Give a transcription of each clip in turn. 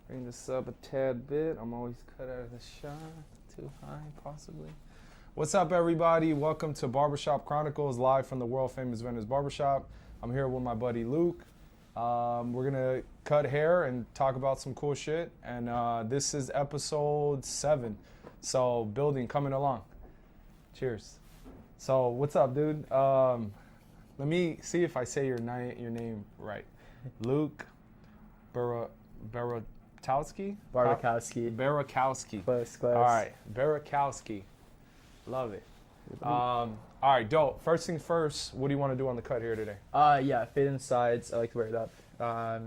Bring this up a tad bit. I'm always cut out of the shot. Too high, possibly. What's up, everybody? Welcome to Barbershop Chronicles, live from the World Famous Venice Barbershop. I'm here with my buddy Luke. We're gonna cut hair and talk about some cool shit. And this is episode 7. So building coming along. Cheers. So what's up, dude? Let me see if I say your name right. Luke Barowiksi? Barowiksi. Close. All right, Barowiksi. Love it. All right, dope. First thing first, what do you want to do on the cut here today? Yeah, fade in the sides. I like to wear it up.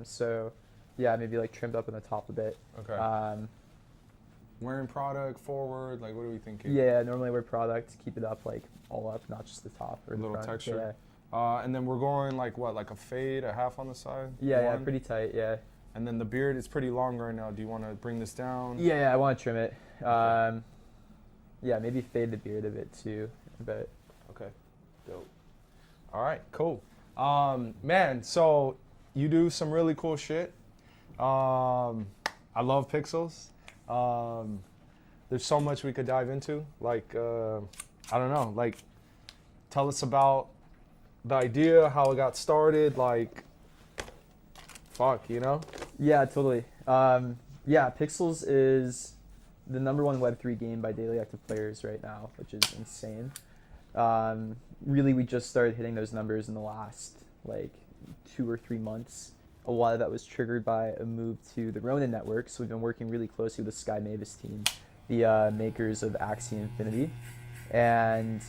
So, yeah, maybe like trimmed up in the top a bit. Okay. Wearing product forward, like what are we thinking? Yeah, normally wear product to keep it up, like all up, not just the top or A the little front. texture. Yeah. And then we're going like what, like a fade, a half on the side? Yeah, pretty tight. Yeah. And then the beard is pretty long right now. Do you want to bring this down? Yeah, I want to trim it. Yeah, maybe fade the beard a bit too, but. Okay, dope. All right, cool. Man, so you do some really cool shit. I love pixels. There's so much we could dive into. Like, I don't know, like, tell us about the idea, how it got started, like, fuck, you know? Yeah, totally. Yeah, Pixels is the #1 Web3 game by daily active players right now, which is insane. Really, we just started hitting those numbers in the last, like, 2 or 3 months. A lot of that was triggered by a move to the Ronin network, so we've been working really closely with the Sky Mavis team, the makers of Axie Infinity. And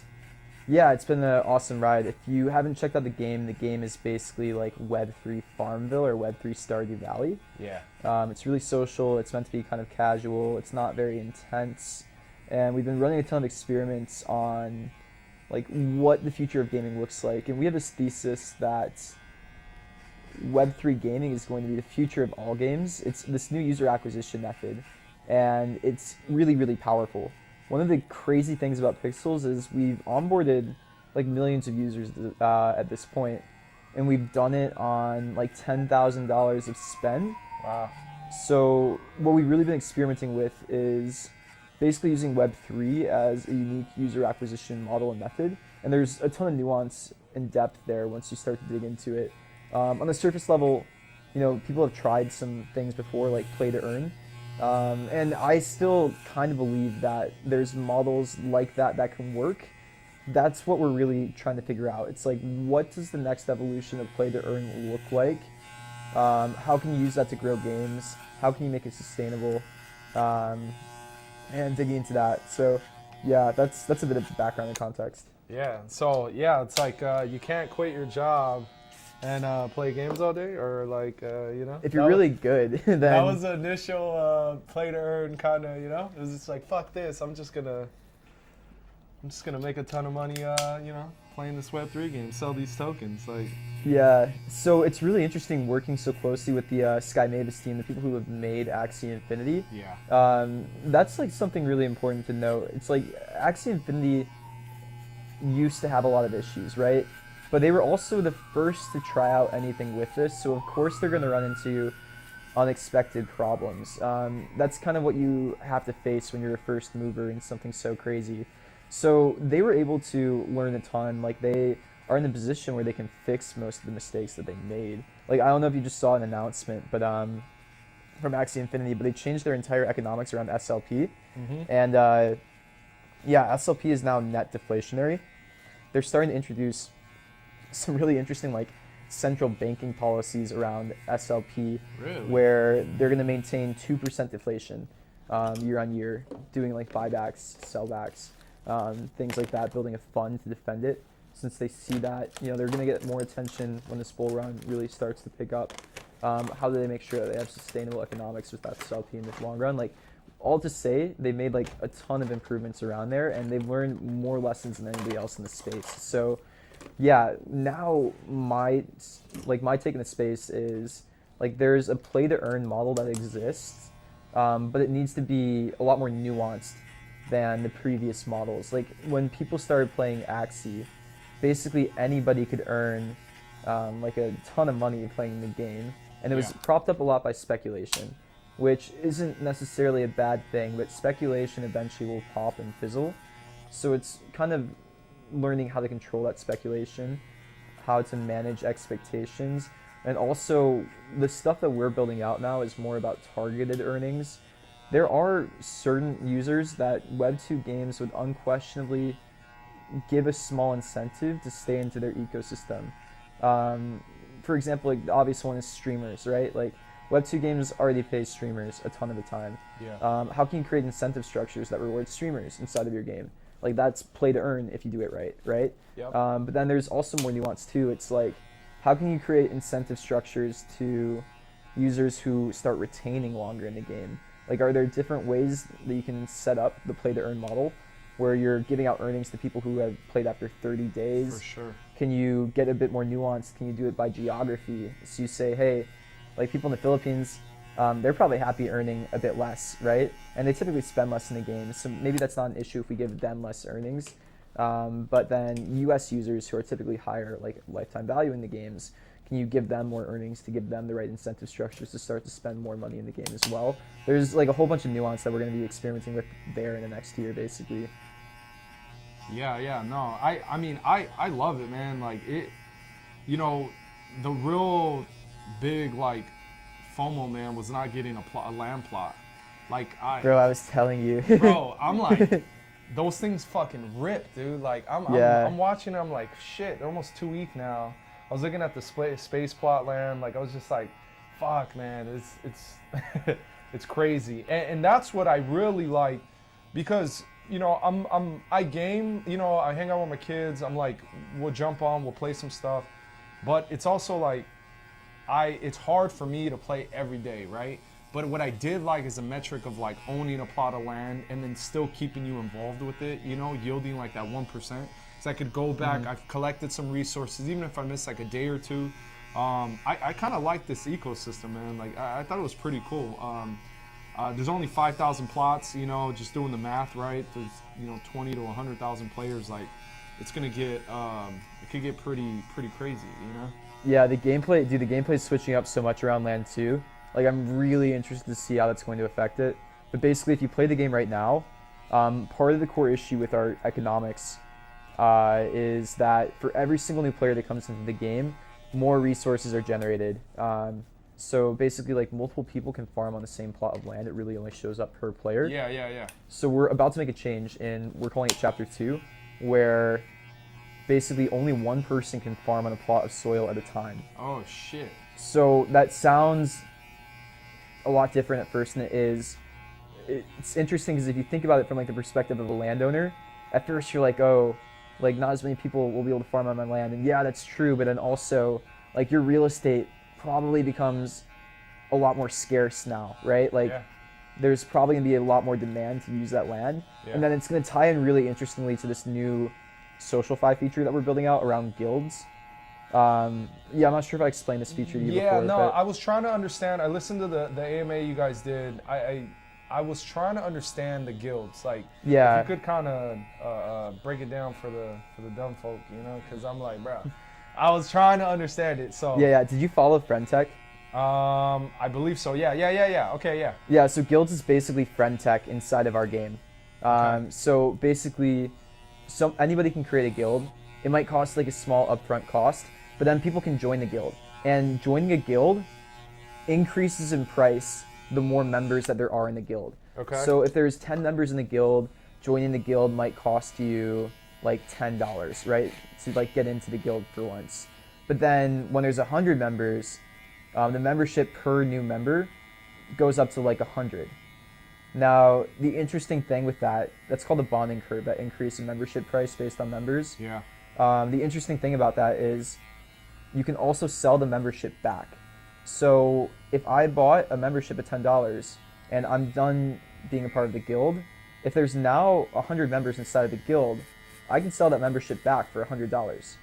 yeah, it's been an awesome ride. If you haven't checked out the game is basically like Web3 Farmville or Web3 Stardew Valley. Yeah. It's really social. It's meant to be kind of casual. It's not very intense. And we've been running a ton of experiments on like what the future of gaming looks like. And we have this thesis that Web3 gaming is going to be the future of all games. It's this new user acquisition method, and it's really, really powerful. One of the crazy things about Pixels is we've onboarded like millions of users at this point, and we've done it on like $10,000 of spend. Wow. So what we've really been experimenting with is basically using Web3 as a unique user acquisition model and method, and there's a ton of nuance and depth there once you start to dig into it. On the surface level, you know, people have tried some things before, like play to earn. And I still kind of believe that there's models like that can work. That's what we're really trying to figure out. It's like, what does the next evolution of play to earn look like? How can you use that to grow games? How can you make it sustainable? And digging into that. So yeah, that's a bit of background and context. Yeah, so yeah, it's like you can't quit your job and play games all day, or like, you know? If you're really good, then... That was the initial play to earn kind of, you know? It was just like, fuck this, I'm just gonna make a ton of money, you know, playing this Web3 game, sell these tokens, like... Yeah, so it's really interesting working so closely with the Sky Mavis team, the people who have made Axie Infinity. Yeah. That's like something really important to note. It's like Axie Infinity used to have a lot of issues, right? But they were also the first to try out anything with this, so of course they're going to run into unexpected problems. That's kind of what you have to face when you're a first mover in something so crazy. So they were able to learn a ton. Like, they are in a position where they can fix most of the mistakes that they made. Like, I don't know if you just saw an announcement, but from Axie Infinity, but they changed their entire economics around SLP. Mm-hmm. And yeah, SLP is now net deflationary. They're starting to introduce some really interesting like central banking policies around SLP, really? Where they're going to maintain 2% deflation year on year, doing like buybacks, sellbacks, things like that, building a fund to defend it, since they see that, you know, they're going to get more attention when this bull run really starts to pick up. How do they make sure that they have sustainable economics with that SLP in the long run? Like, all to say, they made like a ton of improvements around there, and they've learned more lessons than anybody else in the space. So yeah, now my take in the space is like there's a play to earn model that exists, but it needs to be a lot more nuanced than the previous models. Like, when people started playing Axie, basically anybody could earn like a ton of money playing the game, and it was propped up a lot by speculation, which isn't necessarily a bad thing, but speculation eventually will pop and fizzle. So it's kind of learning how to control that speculation, how to manage expectations, and also the stuff that we're building out now is more about targeted earnings. There are certain users that Web2 games would unquestionably give a small incentive to stay into their ecosystem. For example, like the obvious one is streamers, right? Like Web2 games already pay streamers a ton of the time. Yeah. How can you create incentive structures that reward streamers inside of your game? Like that's play to earn if you do it right? Yep. But then there's also more nuance too. It's like, how can you create incentive structures to users who start retaining longer in the game? Like, are there different ways that you can set up the play to earn model where you're giving out earnings to people who have played after 30 days? For sure. Can you get a bit more nuanced? Can you do it by geography? So you say, hey, like people in the Philippines, they're probably happy earning a bit less, right? And they typically spend less in the game. So maybe that's not an issue if we give them less earnings. But then US users who are typically higher like lifetime value in the games, can you give them more earnings to give them the right incentive structures to start to spend more money in the game as well? There's like a whole bunch of nuance that we're going to be experimenting with there in the next year, basically. Yeah, no, I mean, I love it, man. Like it, you know, the real big like FOMO, man, was not getting a land plot. Like Bro, I was telling you. Bro, I'm like, those things fucking rip, dude. Like I'm watching them, I'm like, shit, they're almost 2 weeks now. I was looking at the space plot land, like I was just like, fuck, man, it's it's crazy, and that's what I really like, because you know I game, you know, I hang out with my kids. I'm like, we'll jump on, we'll play some stuff, but it's also like it's hard for me to play every day, right? But what I did like is a metric of like owning a plot of land and then still keeping you involved with it, you know, yielding like that 1%. So I could go back, I've collected some resources, even if I miss like a day or two. I kind of like this ecosystem, man. Like I thought it was pretty cool. There's only 5,000 plots, you know, just doing the math, right? There's, you know, 20 to 100,000 players. Like it's gonna get, it could get pretty crazy, you know? Yeah, the gameplay is switching up so much around land too. Like I'm really interested to see how that's going to affect it. But basically, if you play the game right now, part of the core issue with our economics is that for every single new player that comes into the game, more resources are generated. So basically, like multiple people can farm on the same plot of land. It really only shows up per player. Yeah. So we're about to make a change, and we're calling it Chapter 2, where basically only one person can farm on a plot of soil at a time. Oh shit. So that sounds a lot different at first than it is. It's interesting because if you think about it from like the perspective of a landowner, at first you're like, oh, like not as many people will be able to farm on my land, and yeah, that's true, but then also like your real estate probably becomes a lot more scarce now, right? Like there's probably gonna be a lot more demand to use that land, and then it's gonna tie in really interestingly to this new SocialFi feature that we're building out around guilds. I'm not sure if I explained this feature to you before. Yeah, no, I was trying to understand. I listened to the AMA you guys did. I was trying to understand the guilds. Like, if you could kind of break it down for the dumb folk, you know, because I'm like, bro, I was trying to understand it. So yeah. Did you follow Friend Tech? I believe so. Yeah. Okay, yeah. Yeah. So guilds is basically Friend Tech inside of our game. So basically, anybody can create a guild. It might cost like a small upfront cost, but then people can join the guild. And joining a guild increases in price the more members that there are in the guild. Okay. So if there's 10 members in the guild, joining the guild might cost you like $10, right? To like get into the guild for once. But then when there's 100 members, the membership per new member goes up to like 100. Now, the interesting thing with that's called the bonding curve, that increase in membership price based on members. Yeah. The interesting thing about that is you can also sell the membership back. So if I bought a membership at $10 and I'm done being a part of the guild, if there's now 100 members inside of the guild, I can sell that membership back for $100.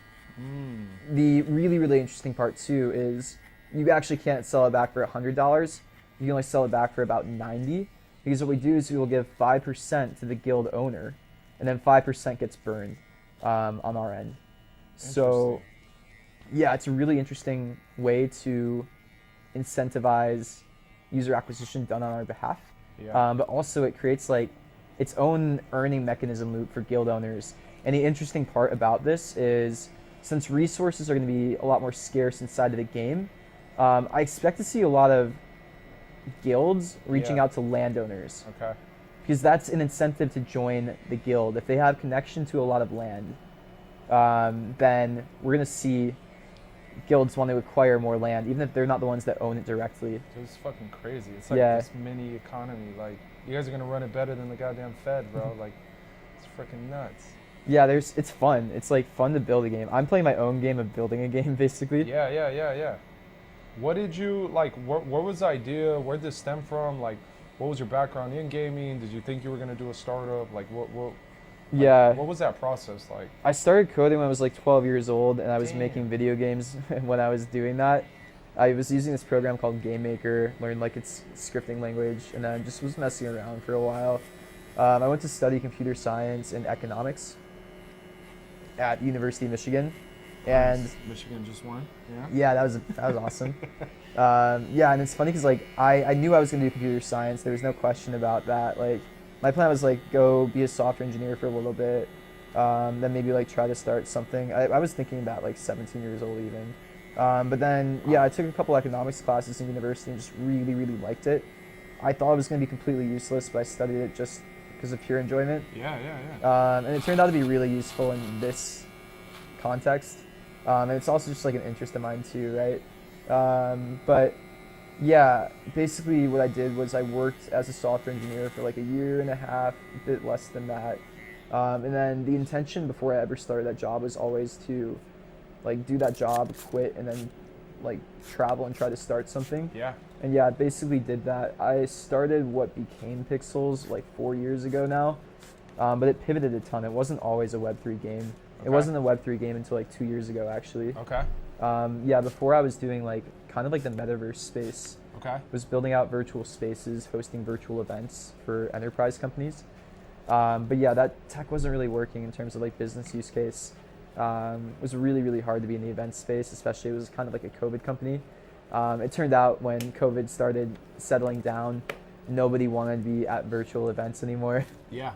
The really, really interesting part too is you actually can't sell it back for $100. You can only sell it back for about $90, because what we do is we will give 5% to the guild owner, and then 5% gets burned on our end. So yeah, it's a really interesting way to incentivize user acquisition done on our behalf. Yeah. But also it creates like its own earning mechanism loop for guild owners. And the interesting part about this is, since resources are going to be a lot more scarce inside of the game, I expect to see a lot of guilds reaching out to landowners. Okay. Because that's an incentive to join the guild. If they have connection to a lot of land, then we're going to see guilds want to acquire more land, even if they're not the ones that own it directly. Dude, it's fucking crazy. It's like Yeah. this mini economy. Like, you guys are gonna run it better than the goddamn Fed, bro. Like, it's freaking nuts. Yeah, it's fun. It's like fun to build a game. I'm playing my own game of building a game, basically. Yeah. What did you like? What was the idea? Where did this stem from? Like, what was your background in gaming? Did you think you were gonna do a startup? Like, Yeah. What was that process like? I started coding when I was like 12 years old, and I was Damn. making video games when I was doing that. I was using this program called Game Maker, learned like its scripting language, and then just was messing around for a while. I went to study computer science and economics at University of Michigan, and Michigan just won. Yeah. yeah, that was awesome. Yeah, and it's funny because like I knew I was gonna do computer science. There was no question about that. Like my plan was like go be a software engineer for a little bit, then maybe like try to start something. I was thinking about like 17 years old even. But then yeah, I took a couple economics classes in university and just really liked it. I thought it was gonna be completely useless, but I studied it just because of pure enjoyment. Yeah. And it turned out to be really useful in this context. And it's also just like an interest of mine too, right? But yeah, basically what I did was I worked as a software engineer for like a year and a half, a bit less than that. And then the intention before I ever started that job was always to like do that job, quit, and then like travel and try to start something. Yeah. And yeah, I basically did that. I started what became Pixels like 4 years ago now, but it pivoted a ton. It wasn't always a Web3 game. Okay. It wasn't a Web3 game until like 2 years ago, actually. Okay. Yeah, before I was doing like kind of like the metaverse space. Okay. Was building out virtual spaces, hosting virtual events for enterprise companies. But yeah, that tech wasn't really working in terms of like business use case. It was really hard to be in the event space, especially it was kind of like a COVID company. It turned out when COVID started settling down, nobody wanted to be at virtual events anymore. Yeah.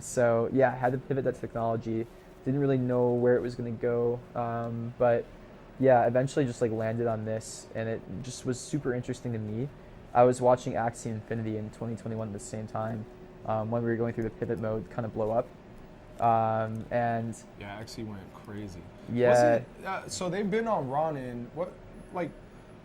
So yeah, I had to pivot that technology. Didn't really know where it was going to go, but yeah, eventually just like landed on this, and it just was super interesting to me. I was watching Axie Infinity in 2021 at the same time when we were going through the pivot mode kind of blow up. And yeah, actually went crazy. Yeah. So they've been on Ronin. What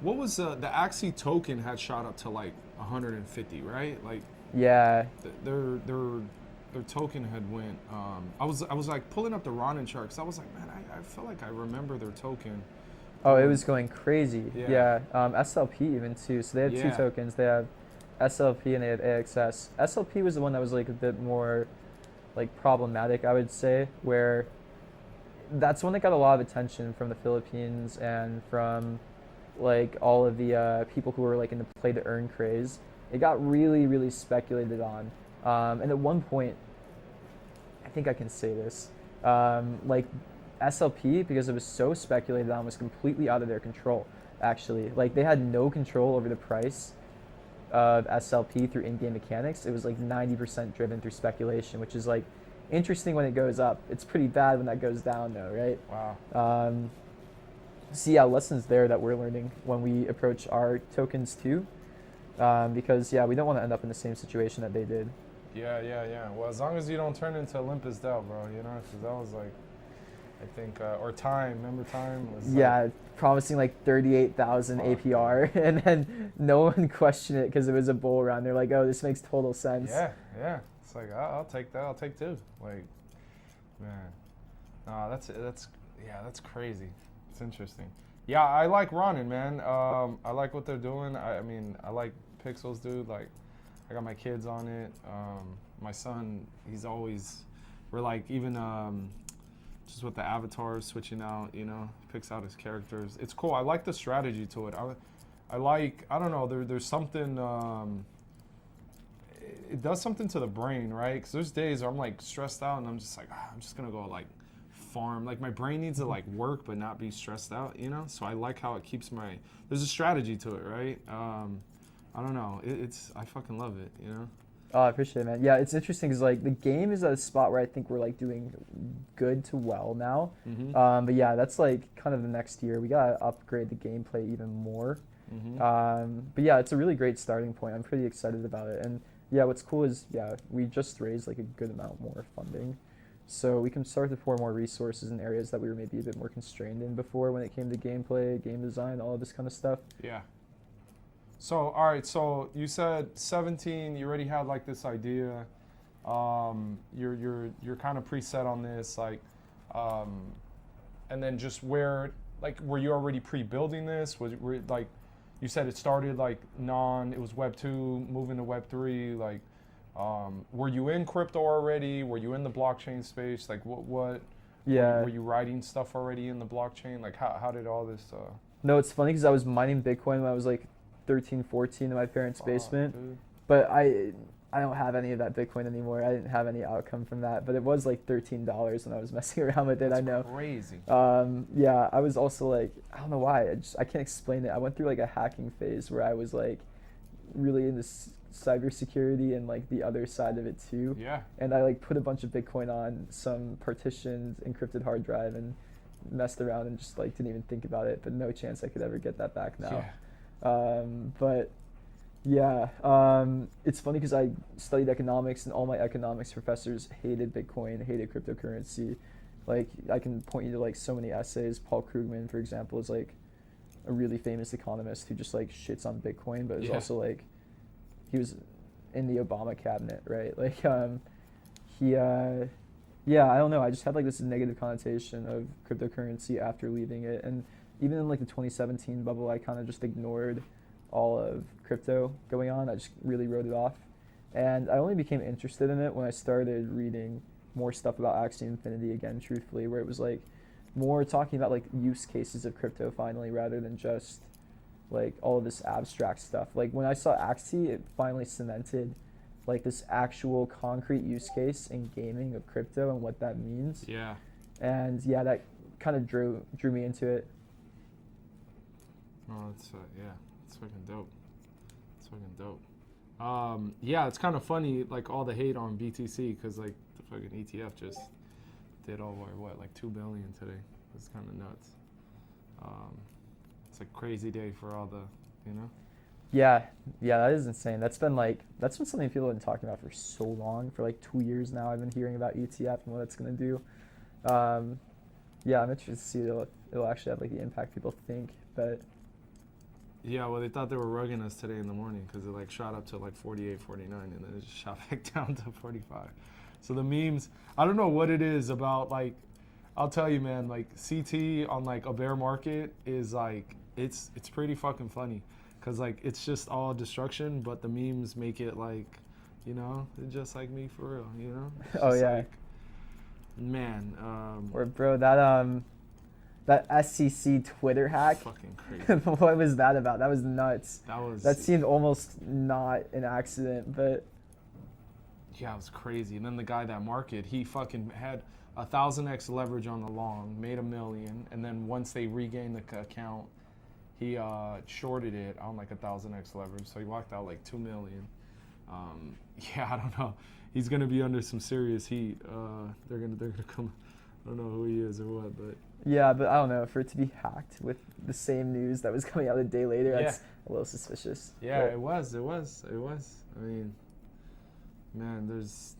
was the Axie token had shot up to like 150, right? Like yeah. Their token had went. I was like pulling up the Ronin chart because I was like, man, I feel like I remember their token. Oh, it was going crazy. Yeah. SLP even too. So they have two tokens. They have SLP and they have AXS. SLP was the one that was like a bit more like problematic, I would say, where that's one that got a lot of attention from the Philippines and from like all of the people who were like in the play to earn craze. It got really speculated on. And at one point, I think I can say this, like SLP, because it was so speculated on, was completely out of their control, actually. Like they had no control over the price of SLP through in-game mechanics. It was like 90% driven through speculation, which is like interesting when it goes up. It's pretty bad when that goes down though, right? Wow. So yeah, lessons there that we're learning when we approach our tokens too. Because yeah, we don't want to end up in the same situation that they did. Yeah. Well, as long as you don't turn into Olympus Dell, bro, you know, because that was like, I think, or Time. Remember Time? Was yeah, promising like 38,000 APR, and then no one questioned it because it was a bull run. They're like, oh, this makes total sense. Yeah. It's like I'll take that. I'll take two. Like, man, no, that's crazy. It's interesting. Yeah, I like Ronin, man. I like what they're doing. I mean, I like Pixels, dude. Like, I got my kids on it. My son, we're like, even just with the avatars switching out, you know, picks out his characters. It's cool. I like the strategy to it. I don't know, there's something, it does something to the brain, right? Because there's days where I'm like stressed out and I'm just like, I'm just going to go like farm. Like my brain needs to like work but not be stressed out, you know. So I like how it keeps my. There's a strategy to it, right? I don't know. I fucking love it, you know. Oh, I appreciate it, man. Yeah, it's interesting because like the game is at a spot where I think we're like doing good to well now. Mm-hmm. But yeah, that's like kind of the next year. We gotta upgrade the gameplay even more. But yeah, it's a really great starting point. I'm pretty excited about it. And yeah, what's cool is we just raised like a good amount more funding, so we can start to pour more resources in areas that we were maybe a bit more constrained in before when it came to gameplay, game design, all of this kind of stuff. Yeah. So, all right, so you said 17, you already had like this idea. You're kind of preset on this, like, and then just were you already pre-building this? Were like, you said it started like it was Web 2, moving to Web 3, like, were you in crypto already? Were you in the blockchain space? Like what Yeah. were you writing stuff already in the blockchain? Like how did all this, No, it's funny because I was mining Bitcoin when I was like 13, 14 in my parents' basement. Dude. But I don't have any of that Bitcoin anymore. I didn't have any outcome from that. But it was like $13 when I was messing around with it. That's I know. Crazy. Yeah, I was also like, I don't know why. I can't explain it. I went through like a hacking phase where I was like really into cybersecurity and like the other side of it too. Yeah. And I like put a bunch of Bitcoin on some partitioned encrypted hard drive and messed around and just like didn't even think about it. But no chance I could ever get that back now. Yeah. But yeah, it's funny because I studied economics and all my economics professors hated Bitcoin, hated cryptocurrency. Like I can point you to like so many essays. Paul Krugman, for example, is like a really famous economist who just like shits on Bitcoin, but is also like he was in the Obama cabinet, right? Like yeah, I don't know. I just had like this negative connotation of cryptocurrency after leaving it, and even in like the 2017 bubble, I kind of just ignored all of crypto going on. I just really wrote it off. And I only became interested in it when I started reading more stuff about Axie Infinity again, truthfully, where it was like more talking about like use cases of crypto finally rather than just like all of this abstract stuff. Like when I saw Axie, it finally cemented like this actual concrete use case in gaming of crypto and what that means. Yeah. And yeah, that kind of drew me into it. Oh, it's it's fucking dope. It's fucking dope. Yeah, it's kind of funny, like all the hate on BTC because like the fucking ETF just did over like 2 billion today. It's kind of nuts. It's a crazy day for all the, you know. Yeah, that is insane. That's been something people have been talking about for so long. For like 2 years now, I've been hearing about ETF and what it's gonna do. Yeah, I'm interested to see if it'll actually have like the impact people think, but. Yeah, well, they thought they were rugging us today in the morning because it like shot up to like 48, 49, and then it just shot back down to 45. So the memes, I don't know what it is about, like, I'll tell you, man, like CT on like a bear market is like, it's pretty fucking funny because like it's just all destruction, but the memes make it like, you know, it's just like me for real, you know? It's Oh just yeah. like, man. Or bro, that SEC Twitter hack. Fucking crazy. What was that about? That was nuts. That seemed almost not an accident, but. Yeah, it was crazy. And then the guy that market, he fucking had 1,000x leverage on the long, made $1 million, and then once they regained the account, he shorted it on like 1,000x leverage, so he walked out like 2 million. Yeah, I don't know. He's gonna be under some serious heat. They're gonna come. I don't know who he is or what, but. Yeah, but I don't know. For it to be hacked with the same news that was coming out a day later, that's a little suspicious. Yeah, but it was. I mean, man, there's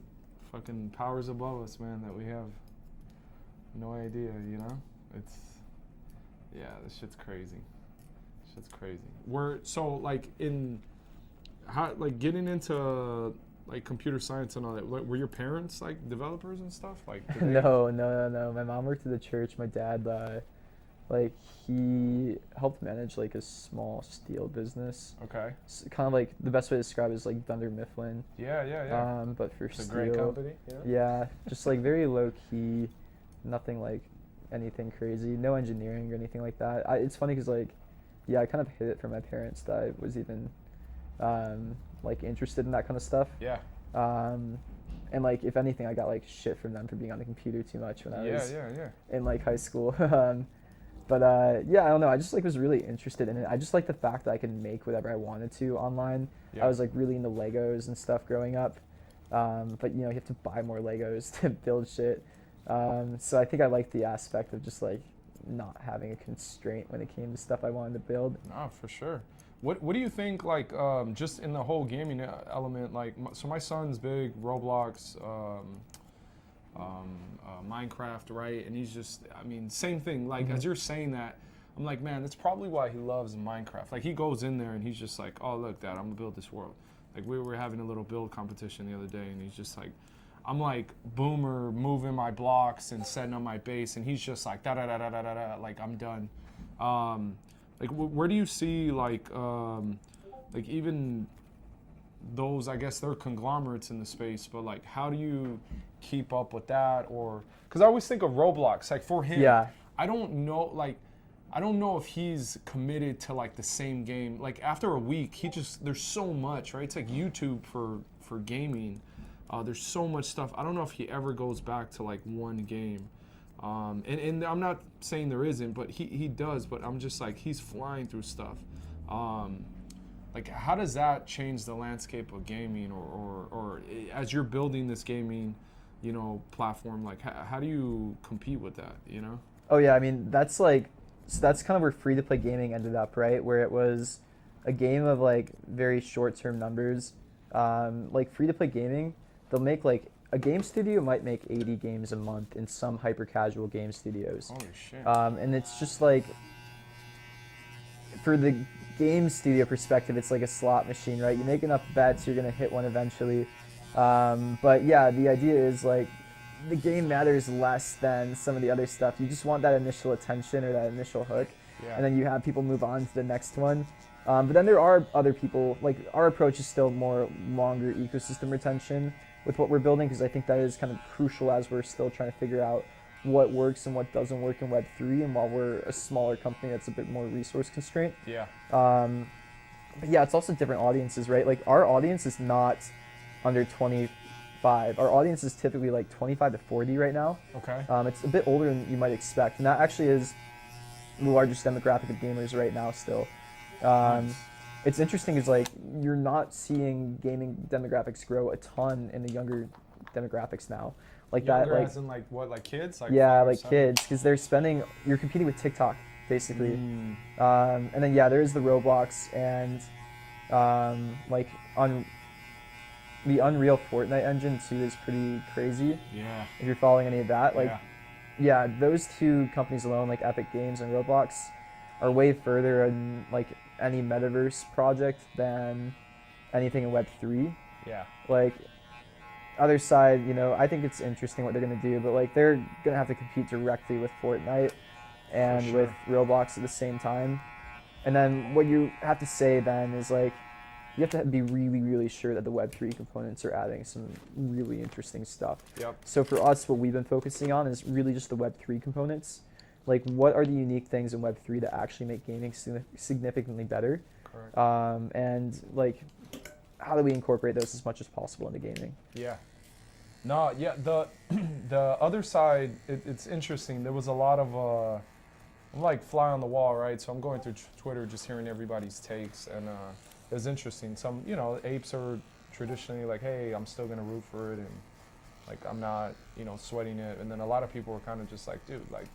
fucking powers above us, man, that we have no idea, you know? This shit's crazy. We're, so, like, getting into, like, computer science and all that, were your parents, like, developers and stuff? Like, did they- No. My mom worked at the church. My dad, he helped manage, like, a small steel business. Okay. Kind of like, the best way to describe it is, like, Dunder Mifflin. Yeah. But for It's a steel. great company, Yeah, just, like, very low-key, nothing, like, anything crazy. No engineering or anything like that. It's funny because, like, yeah, I kind of hid it from my parents that I was even, like, interested in that kind of stuff. Yeah. And like if anything, I got like shit from them for being on the computer too much when I was Yeah. in like high school. But yeah, I don't know. I just like was really interested in it. I just like the fact that I could make whatever I wanted to online. Yeah. I was like really into Legos and stuff growing up. But you know, you have to buy more Legos to build shit. So I think I liked the aspect of just like not having a constraint when it came to stuff I wanted to build. No, for sure. What do you think, like, just in the whole gaming element, like, so my son's big Roblox, Minecraft, right? And he's just, I mean, same thing. Like, as you're saying that, I'm like, man, that's probably why he loves Minecraft. Like, he goes in there and he's just like, oh, look, Dad, I'm gonna build this world. Like, we were having a little build competition the other day, and he's just like, I'm like boomer moving my blocks and setting up my base, and he's just like da da da da da da, like I'm done. Like, where do you see like even those? I guess they're conglomerates in the space, but like, how do you keep up with that? Or because I always think of Roblox, like for him, Yeah. I don't know, like. I don't know if he's committed to like the same game. Like after a week, there's so much, right? It's like YouTube for gaming. There's so much stuff. I don't know if he ever goes back to like one game. And I'm not saying there isn't, but he does. But I'm just like, he's flying through stuff. Like, how does that change the landscape of gaming, or as you're building this gaming, you know, platform? Like, how do you compete with that? You know? Oh yeah, I mean that's like, so that's kind of where free to play gaming ended up, right? Where it was a game of like very short term numbers. Like free to play gaming, they'll make like a game studio might make 80 games a month in some hyper casual game studios. Holy shit. And it's just like, for the game studio perspective, it's like a slot machine, right? You make enough bets, you're gonna hit one eventually. But yeah, the idea is like, the game matters less than some of the other stuff. You just want that initial attention or that initial hook, and then you have people move on to the next one. But then there are other people, like our approach is still more longer ecosystem retention with what we're building, because I think that is kind of crucial as we're still trying to figure out what works and what doesn't work in Web3, and while we're a smaller company that's a bit more resource constraint. Yeah. But yeah, it's also different audiences, right? Like our audience is not under 25. Our audience is typically like 25 to 40 right now. Okay. It's a bit older than you might expect, and that actually is the largest demographic of gamers right now still. Nice. It's interesting is like, you're not seeing gaming demographics grow a ton in the younger demographics now. Like Younger that, like, as in like what, like kids? Like yeah, 5 or like 7? kids, because they're spending, you're competing with TikTok basically. And then yeah, there is the Roblox and like on the Unreal Fortnite engine too is pretty crazy. Yeah. If you're following any of that, like, yeah. yeah, those two companies alone, like Epic Games and Roblox, are way further in like any metaverse project than anything in Web3. Yeah. Like, other side, you know, I think it's interesting what they're gonna do, but like they're gonna have to compete directly with Fortnite and with Roblox at the same time. And then what you have to say then is like, you have to be really, really sure that the Web3 components are adding some really interesting stuff. Yep. So for us, what we've been focusing on is really just the Web3 components. Like, what are the unique things in Web3 that actually make gaming significantly better? Correct. And like, how do we incorporate those as much as possible into gaming? Yeah. No, yeah, the other side, it's interesting. There was a lot of, I'm like fly on the wall, right? So I'm going through Twitter just hearing everybody's takes, and it was interesting. Some, you know, apes are traditionally like, hey, I'm still going to root for it, and like I'm not, you know, sweating it. And then a lot of people were kind of just like, dude, like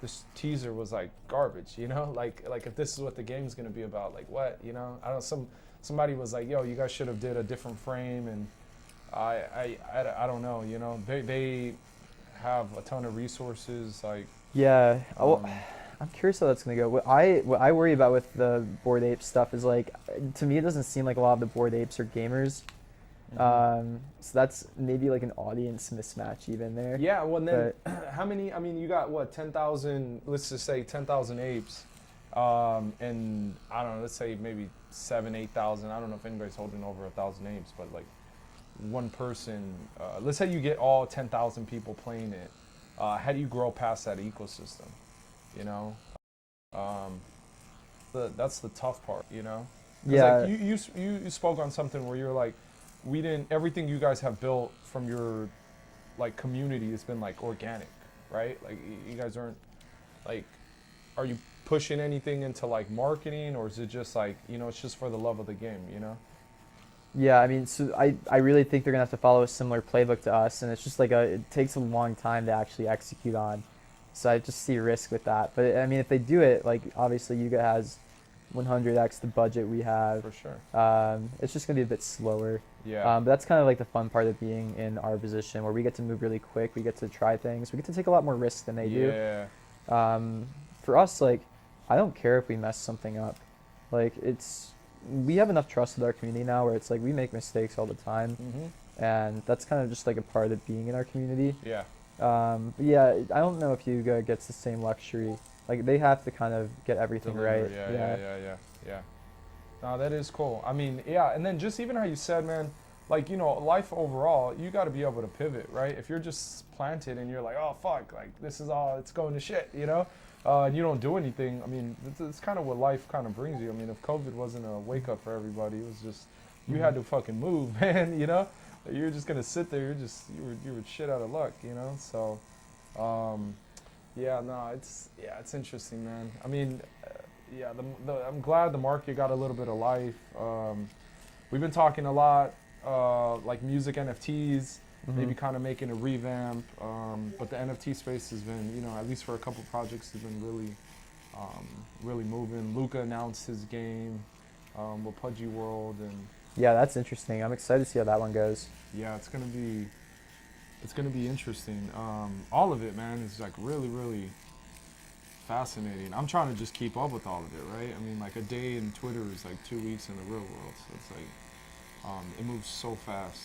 this teaser was like garbage, you know? Like if this is what the game's going to be about, like what, you know? I don't know, somebody was like, yo, you guys should have did a different frame, and I don't know, you know? They have a ton of resources, like. Yeah, I'm curious how that's gonna go. What I worry about with the Bored Ape stuff is like, to me it doesn't seem like a lot of the Bored Apes are gamers. So that's maybe like an audience mismatch even there. Yeah, well then, how many, I mean, you got what, 10,000, let's just say 10,000 apes, and I don't know, let's say maybe 7,000, 8,000, I don't know if anybody's holding over 1,000 apes, but like one person, let's say you get all 10,000 people playing it, how do you grow past that ecosystem, you know? That's the tough part, you know? Yeah. Like you spoke on something where you're like, we didn't, everything you guys have built from your like community has been like organic, right? Like you guys aren't like, are you pushing anything into like marketing, or is it just like, you know, it's just for the love of the game, you know? Yeah, I mean, so I really think they're gonna have to follow a similar playbook to us, and it's just like it takes a long time to actually execute on. So I just see risk with that. But I mean, if they do it, like obviously Yuga has 100x the budget we have. For sure. It's just gonna be a bit slower. Yeah. But that's kind of like the fun part of being in our position, where we get to move really quick, we get to try things, we get to take a lot more risks than they do. Yeah. For us, like, I don't care if we mess something up. Like, we have enough trust with our community now where it's like we make mistakes all the time, and that's kind of just like a part of being in our community. Yeah. But yeah, I don't know if Yuga gets the same luxury. Like, they have to kind of get everything right. Yeah. No, that is cool. I mean, yeah, and then just even how you said, man, like, you know, life overall, you got to be able to pivot, right? If you're just planted and you're like, oh, fuck, like, this is all, it's going to shit, you know? And you don't do anything, I mean, it's kind of what life kind of brings you. I mean, if COVID wasn't a wake-up for everybody, it was just, you had to fucking move, man, you know? You're just going to sit there, you were shit out of luck, you know? So, yeah, no, it's interesting, man. I mean, yeah, I'm glad the market got a little bit of life. We've been talking a lot, like music NFTs, maybe kind of making a revamp. But the NFT space has been, you know, at least for a couple projects, has been really moving. Luca announced his game with Pudgy World, and yeah, that's interesting. I'm excited to see how that one goes. yeah, it's gonna be interesting. All of it, man, is like really fascinating. I'm trying to just keep up with all of it, right? I mean, like a day in Twitter is like 2 weeks in the real world, so it's like it moves so fast.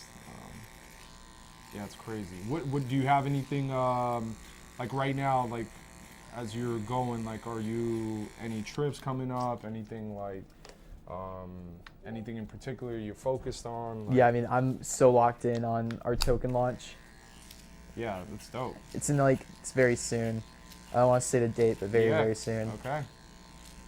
Yeah, it's crazy. What do you have anything like right now, like as you're going, like are you any trips coming up, anything like anything in particular you're focused on? Like, yeah, I mean, I'm so locked in on our token launch. yeah, that's dope. It's very soon. I don't want to say the date, but very soon.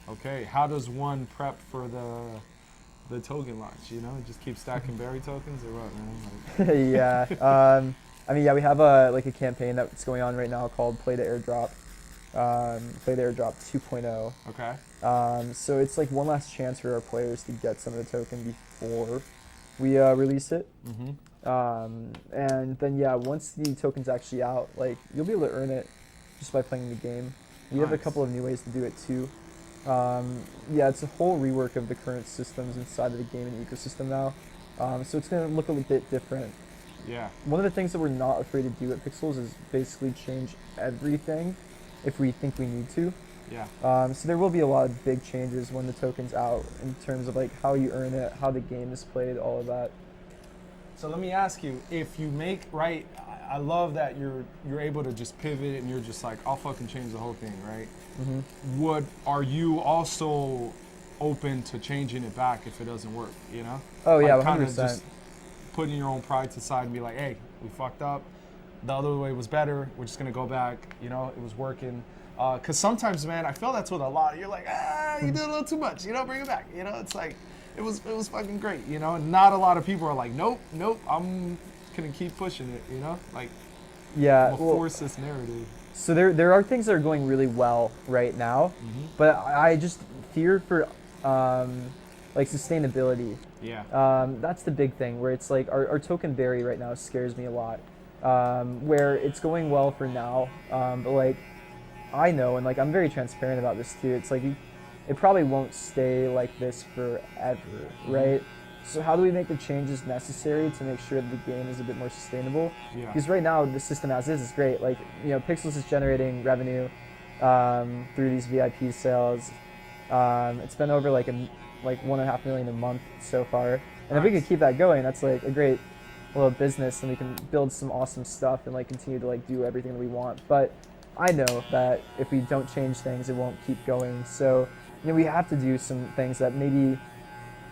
Okay. How does one prep for the token launch? You know, just keep stacking berry tokens, or what, man? Like, yeah. I mean, yeah, we have a campaign that's going on right now called Play to Airdrop. Play to Airdrop 2.0. Okay. So it's like one last chance for our players to get some of the token before we release it. And then yeah, once the token's actually out, like you'll be able to earn it just by playing the game. We have a couple of new ways to do it too. Yeah, it's a whole rework of the current systems inside of the game and ecosystem now. So it's going to look a little bit different. Yeah. One of the things that we're not afraid to do at Pixels is basically change everything if we think we need to. Yeah. So there will be a lot of big changes when the token's out in terms of like how you earn it, how the game is played, all of that. So let me ask you, if you make, right, I love that you're able to just pivot and you're just like, I'll fucking change the whole thing, right? Are you also open to changing it back if it doesn't work, you know? Oh yeah, like, 100%. Kind of just putting your own pride to the side and be like, hey, we fucked up. The other way was better. We're just gonna go back. You know, it was working. Cause sometimes, man, I feel that's with a lot. You're like, you did a little too much. You know, bring it back. You know, it's like, it was fucking great. You know, and not a lot of people are like, nope, I'm gonna keep pushing it. You know, like, yeah, we'll force this narrative. So there are things that are going really well right now, but I just fear for like sustainability. Yeah. That's the big thing where it's like our token berry right now scares me a lot. Where it's going well for now, but like I know, and like I'm very transparent about this too. It's like it probably won't stay like this forever, right? So how do we make the changes necessary to make sure that the game is a bit more sustainable? Yeah. Because right now the system as is great. Like, you know, Pixels is generating revenue through these VIP sales. It's been over like 1.5 million a month so far. And if we could keep that going, that's like a great little business, and we can build some awesome stuff and like continue to like do everything that we want. But I know that if we don't change things, it won't keep going. So, you know, we have to do some things that maybe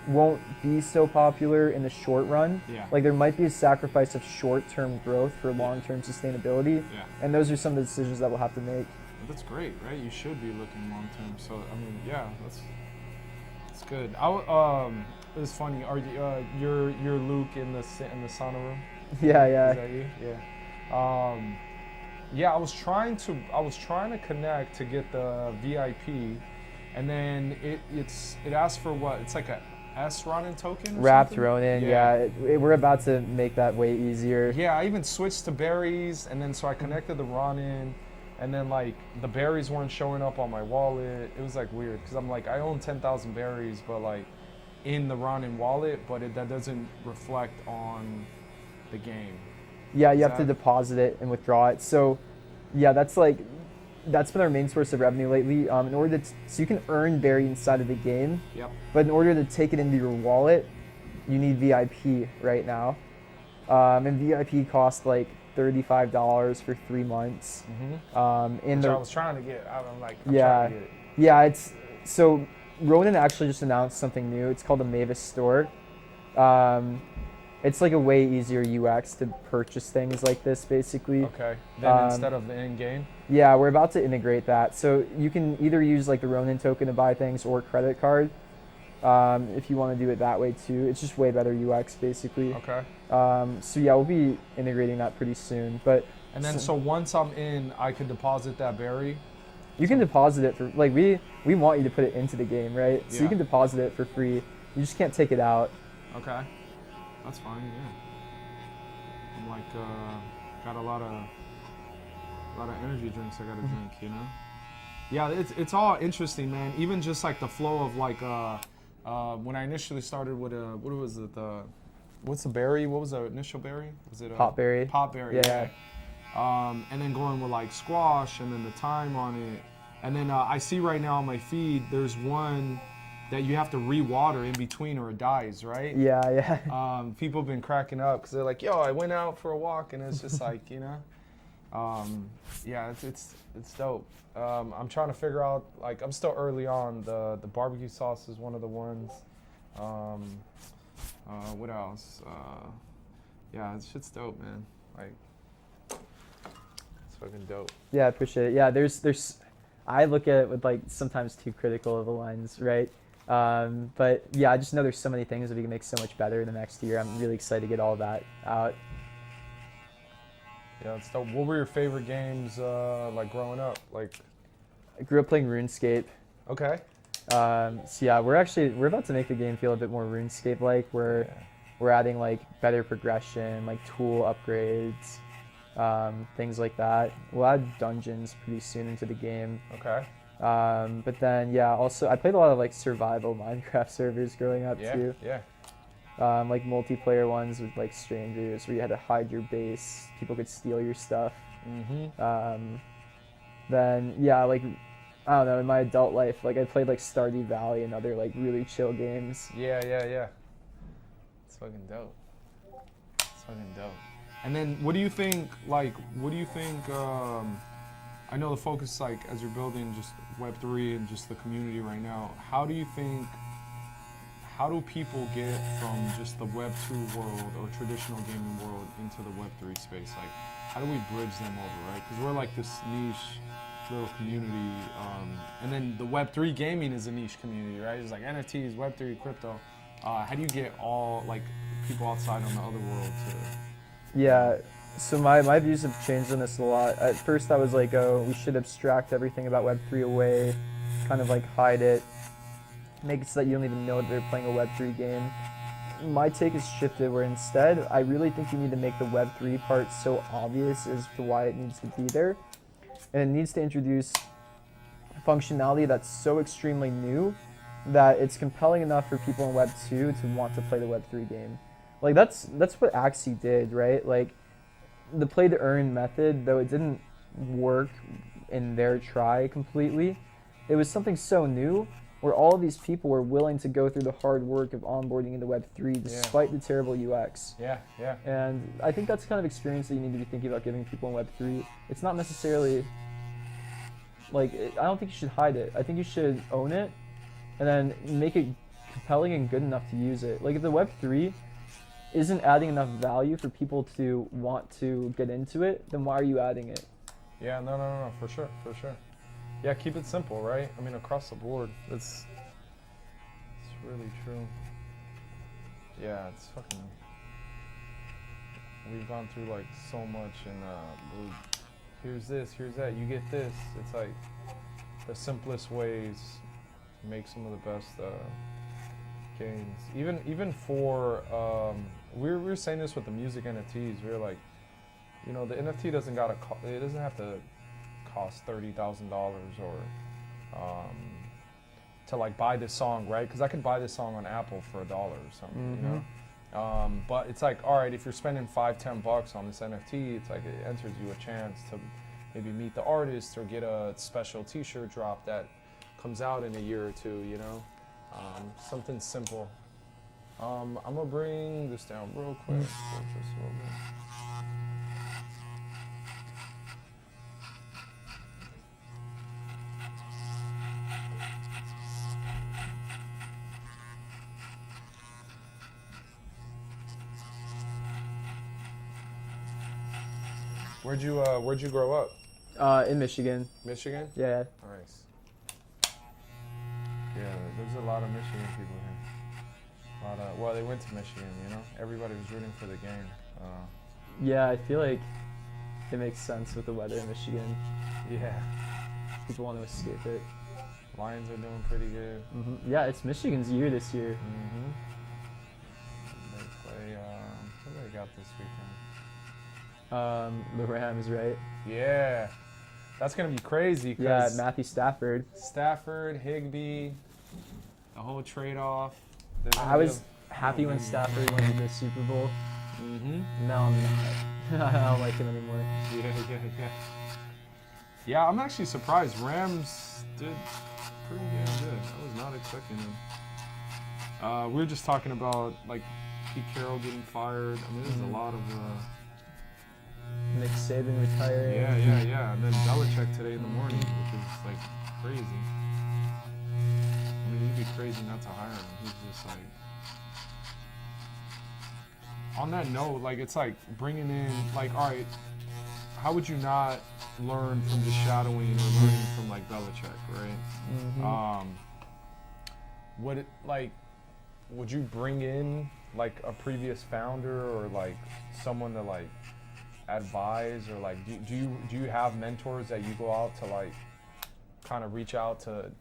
won't be so popular in the short run. Yeah. Like there might be a sacrifice of short-term growth for long-term sustainability. Yeah. And those are some of the decisions that we'll have to make. That's great, right? You should be looking long term. So I mean, yeah, that's It's good. It was funny. Are you, you're Luke in the sauna room? Yeah, Is yeah. that you? Yeah. Yeah, I was trying to connect to get the VIP, and then it asked for what? It's like a S Ronin token or Wrapped something? Ronin, yeah. We're about to make that way easier. Yeah, I even switched to berries, and then so I connected the Ronin, and then like the berries weren't showing up on my wallet. It was like weird because I'm like I own 10,000 berries, but like in the Ronin wallet, but that doesn't reflect on the game. Yeah, you have to deposit it and withdraw it. So, yeah, that's been our main source of revenue lately. In order to so you can earn berry inside of the game, Yep. but in order to take it into your wallet, you need VIP right now. And VIP costs like $35 for 3 months. Which I was trying to get. I'm like, I'm yeah, trying to get it. yeah. It's so Ronin actually just announced something new. It's called the Mavis Store. It's like a way easier UX to purchase things like this, basically. Okay. Then instead of the in-game. Yeah, we're about to integrate that. So you can either use like the Ronin token to buy things or credit card. If you want to do it that way too. It's just way better UX, basically. Okay. So yeah, we'll be integrating that pretty soon. But And then so once I'm in, I can deposit that berry. you can deposit it for like we want you to put it into the game, right? So Yeah. you can deposit it for free. You just can't take it out. Okay. That's fine. Yeah. I'm like got a lot of energy drinks I gotta drink. You know. Yeah, it's all interesting, man. Even just like the flow of like when I initially started with what was it what's the berry? What was the initial berry? Was it Potberry. Potberry. Yeah. And then going with like squash and then the thyme on it. And then I see right now on my feed, there's one that you have to re-water in between or it dies, right? Yeah, yeah. People have been cracking up because they're like, yo, I went out for a walk and it's just like, you know. Yeah, it's dope. I'm trying to figure out, like, I'm still early on. The barbecue sauce is one of the ones. What else? Yeah, this shit's dope, man. Like, it's fucking dope. Yeah, I appreciate it. Yeah, there's I look at it with like sometimes too critical of a lens, right? But yeah, I just know there's so many things that we can make so much better in the next year. I'm really excited to get all that out. Yeah, it's dope. What were your favorite games like growing up? Like, I grew up playing RuneScape. okay. So yeah, we're about to make the game feel a bit more RuneScape like. We're adding like better progression, like tool upgrades, things like that. We'll add dungeons pretty soon into the game. Okay. But then yeah, also I played a lot of like survival Minecraft servers growing up too. Yeah. Like multiplayer ones with like strangers where you had to hide your base, people could steal your stuff. Then yeah, like I don't know, in my adult life, like I played like Stardew Valley and other like really chill games. Yeah. It's fucking dope. It's fucking dope. And then what do you think, I know the focus, like, as you're building just Web3 and just the community right now, how do people get from just the Web2 world or traditional gaming world into the Web3 space? Like, how do we bridge them over, right? Because we're like this niche little community, and then the Web3 gaming is a niche community, right? It's like NFTs, Web3, crypto. How do you get all, like, people outside on the other world to... Yeah, so my views have changed on this a lot. At first I was like, oh, we should abstract everything about Web3 away, kind of like hide it, make it so that you don't even know that they're playing a Web3 game. My take has shifted where instead, I really think you need to make the Web3 part so obvious as to why it needs to be there. And it needs to introduce functionality that's so extremely new that it's compelling enough for people in Web 2 to want to play the Web 3 game. Like that's what Axie did, right? Like the play to earn method, though it didn't work in their try completely, it was something so new where all of these people were willing to go through the hard work of onboarding into Web 3 despite the terrible UX. Yeah. And I think that's the kind of experience that you need to be thinking about giving people in Web 3. It's not necessarily like, I don't think you should hide it. I think you should own it and then make it compelling and good enough to use it. Like if the Web 3 isn't adding enough value for people to want to get into it, then why are you adding it? Yeah, no, for sure. Yeah, keep it simple, right? I mean, across the board, it's really true. Yeah, it's fucking. We've gone through like so much, and here's this, here's that. You get this. It's like the simplest ways make some of the best gains. Even for we were saying this with the music NFTs. We were like, you know, the NFT doesn't it doesn't have to cost $30,000 or to like buy this song, right? Because I could buy this song on Apple for $1 or something, you know. But it's like, all right, if you're spending $5-10 on this NFT, it's like it enters you a chance to maybe meet the artist or get a special T-shirt drop that comes out in a year or two, you know. Something simple. I'm gonna bring this down real quick. Just a little bit. Where'd you grow up? In Michigan. Michigan? Yeah. Nice. Yeah, there's a lot of Michigan people here. Well, they went to Michigan, you know? Everybody was rooting for the game. Yeah, I feel like it makes sense with the weather in Michigan. Yeah. People want to escape it. Lions are doing pretty good. Yeah, it's Michigan's year this year. They play, who they got this weekend? The Rams, right? Yeah. That's going to be crazy. Yeah, Matthew Stafford. Stafford, Higbee, the whole trade-off. I was happy when Stafford won the Super Bowl. Now I'm not. I don't like him anymore. Yeah, I'm actually surprised. Rams did pretty damn good. I was not expecting them. We were just talking about like Pete Carroll getting fired. I mean, there's a lot of. Nick Saban retiring. Yeah. And then Belichick today in the morning, which is like crazy. I mean, you'd be crazy not to hire him. He's just like. On that note, like it's like bringing in, like, all right, how would you not learn from just shadowing or learning from like Belichick, right? Would you bring in like a previous founder or like someone to like advise, or like do you have mentors that you go out to like kind of reach out to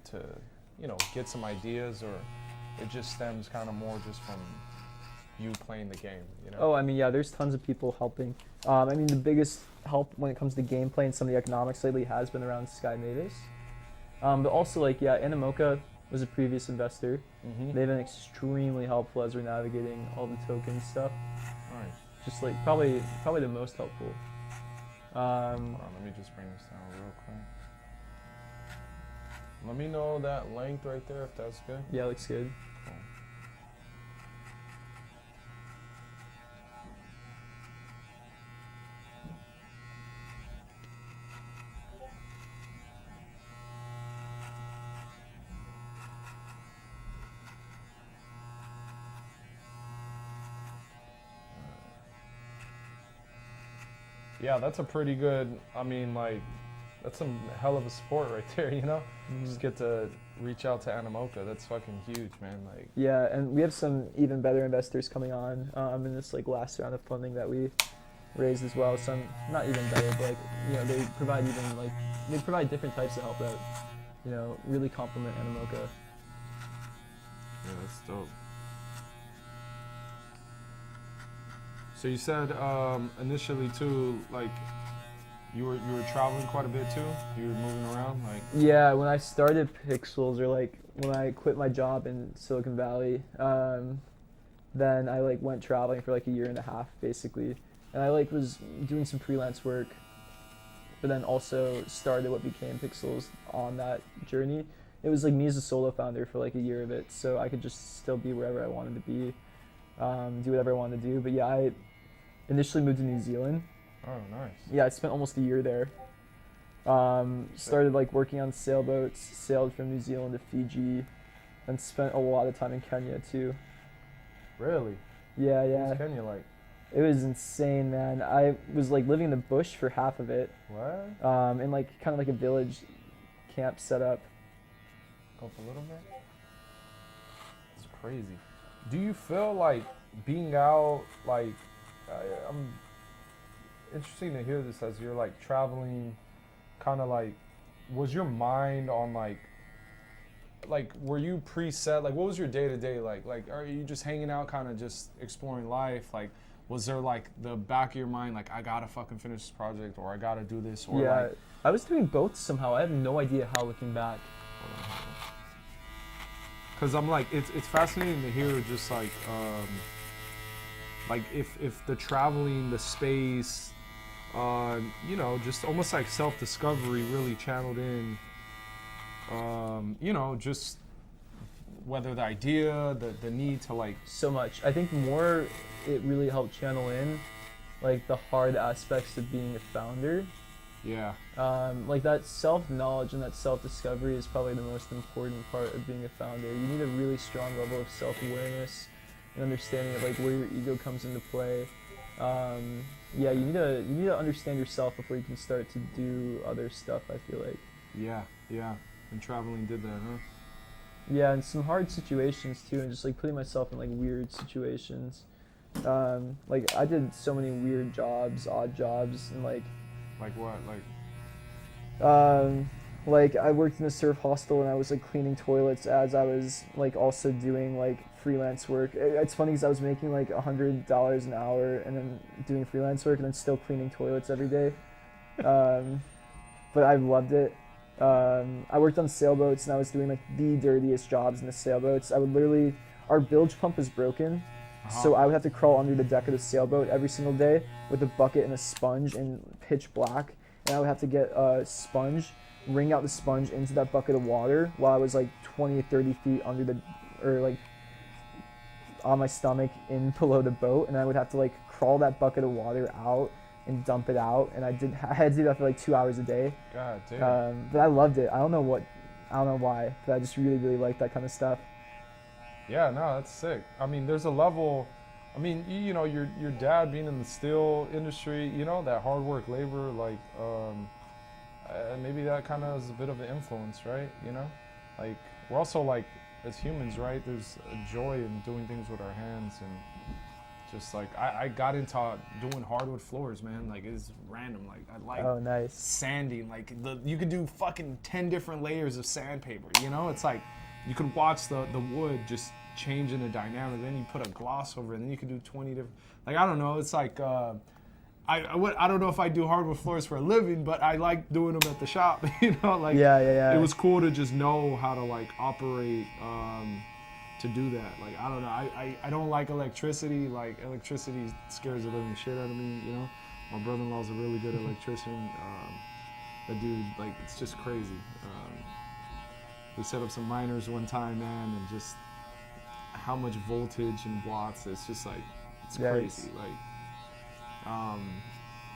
you know, get some ideas, or it just stems kind of more just from you playing the game, you know? Oh, I mean, yeah, there's tons of people helping. I mean, the biggest help when it comes to gameplay and some of the economics lately has been around Sky Mavis. But also, like, yeah, Animoca was a previous investor. They've been extremely helpful as we're navigating all the token stuff. Nice. Just like probably the most helpful. Hold on, let me just bring this down real quick. Let me know that length right there if that's good. Yeah, looks good. Cool. Yeah, that's a pretty good, I mean, like, that's some hell of a support right there, you know? Just get to reach out to Animoca. That's fucking huge, man. Like. Yeah, and we have some even better investors coming on in this like last round of funding that we raised as well. Some not even better, but like, you know, they provide different types of help that, you know, really complement Animoca. Yeah, that's dope. So you said initially too, like you were traveling quite a bit too. You were moving around, like. Yeah, when I started Pixels, or like when I quit my job in Silicon Valley, then I like went traveling for like a year and a half basically, and I like was doing some freelance work, but then also started what became Pixels on that journey. It was like me as a solo founder for like a year of it, so I could just still be wherever I wanted to be, do whatever I wanted to do. But yeah, I initially moved to New Zealand. Oh, nice. Yeah, I spent almost a year there. Started like working on sailboats, sailed from New Zealand to Fiji, and spent a lot of time in Kenya too. Really? Yeah. What was Kenya like? It was insane, man. I was like living in the bush for half of it. What? In like kind of like a village camp setup. Go up a little bit. It's crazy. Do you feel like being out, like, I'm interesting to hear this as you're like traveling, kind of like, was your mind on like were you preset, like what was your day-to-day like are you just hanging out kind of just exploring life, like was there like the back of your mind like I gotta fucking finish this project or I gotta do this, or Yeah, like I was doing both somehow. I have no idea how looking back. because I'm like it's fascinating to hear just like if the traveling, the space, you know, just almost like self-discovery really channeled in, you know, just whether the idea, the need to like, So much. I think more it really helped channel in like the hard aspects of being a founder. yeah, Like that self-knowledge and that self-discovery is probably the most important part of being a founder. You need a really strong level of self-awareness and understanding of like where your ego comes into play. Yeah, you need to understand yourself before you can start to do other stuff, I feel like. yeah, and traveling did that, huh? Yeah, and some hard situations too, and just like putting myself in like weird situations. Like I did so many weird jobs, odd jobs, and like What, like I worked in a surf hostel and I was like cleaning toilets as I was like also doing like freelance work. It's funny because I was making like $100 an hour and then doing freelance work and then still cleaning toilets every day. But I loved it. I worked on sailboats and I was doing like the dirtiest jobs in the sailboats. I would literally, our bilge pump was broken, so I would have to crawl under the deck of the sailboat every single day with a bucket and a sponge in pitch black, and I would have to get a sponge, wring out the sponge into that bucket of water while I was like 20 or 30 feet under the, or like on my stomach in below the boat, and I would have to like crawl that bucket of water out and dump it out, and I had to do that for like 2 hours a day. God damn. But I loved it. I don't know why, but I just really liked that kind of stuff. Yeah, no, that's sick. I mean, there's a level. I mean, you know, your dad being in the steel industry, you know, that hard work, labor, like, maybe that kind of is a bit of an influence, right? You know, like we're also like as humans, right? There's a joy in doing things with our hands, and just like I got into doing hardwood floors, man. Like it's random. Like I like Oh, nice. sanding. Like you could do fucking 10 different layers of sandpaper. You know, it's like you could watch the wood just change in the dynamic. Then you put a gloss over it, and then you could do 20 different. Like I don't know. It's like I don't know if I do hardwood floors for a living, but I like doing them at the shop. You know, like Yeah. it was cool to just know how to like operate. To do that, like I don't know, I don't like electricity. Like electricity scares the living shit out of me. You know, my brother-in-law's a really good electrician. That dude, like it's just crazy. We set up some miners one time, man, and just how much voltage and watts. It's just like it's crazy. Like,